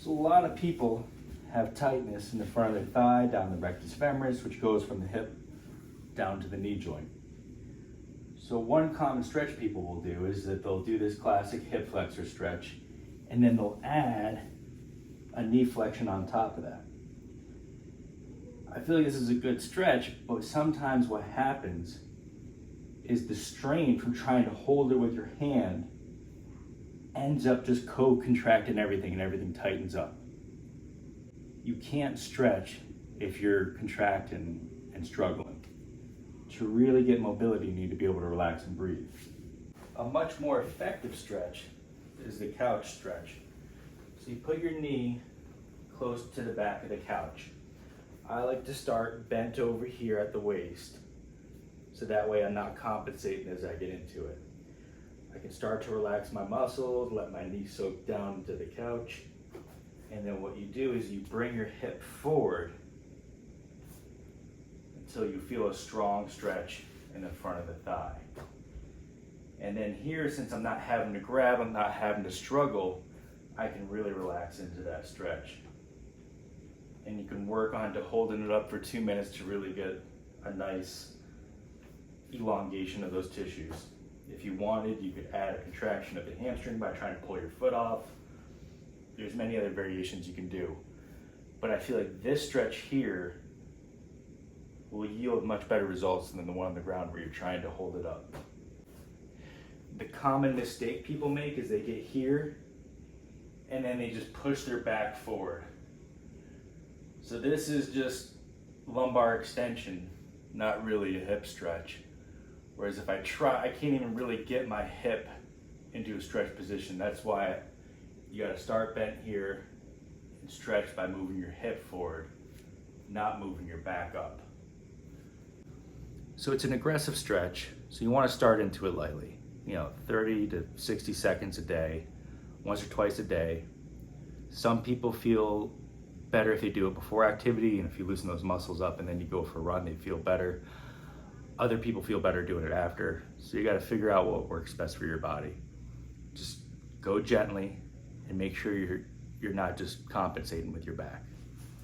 So a lot of people have tightness in the front of their thigh, down the rectus femoris, which goes from the hip down to the knee joint. So one common stretch people will do is that they'll do this classic hip flexor stretch, and then they'll add a knee flexion on top of that. I feel like this is a good stretch, but sometimes what happens is the strain from trying to hold it with your hand ends up just co-contracting everything and everything tightens up. You can't stretch if you're contracting and struggling. To really get mobility, you need to be able to relax and breathe. A much more effective stretch is the couch stretch. So you put your knee close to the back of the couch. I like to start bent over here at the waist, so that way I'm not compensating as I get into it. I can start to relax my muscles, let my knee soak down into the couch, and then what you do is you bring your hip forward until you feel a strong stretch in the front of the thigh. And then here, since I'm not having to grab, I'm not having to struggle, I can really relax into that stretch. And you can work on to holding it up for 2 minutes to really get a nice elongation of those tissues. If you wanted, you could add a contraction of the hamstring by trying to pull your foot off. There's many other variations you can do. But I feel like this stretch here will yield much better results than the one on the ground where you're trying to hold it up. The common mistake people make is they get here and then they just push their back forward. So this is just lumbar extension, not really a hip stretch. Whereas if I try, I can't even really get my hip into a stretch position. That's why you gotta start bent here and stretch by moving your hip forward, not moving your back up. So it's an aggressive stretch, so you wanna start into it lightly. 30 to 60 seconds a day, once or twice a day. Some people feel better if they do it before activity, and if you loosen those muscles up and then you go for a run, they feel better. Other people feel better doing it after. So you gotta figure out what works best for your body. Just go gently and make sure you're not just compensating with your back.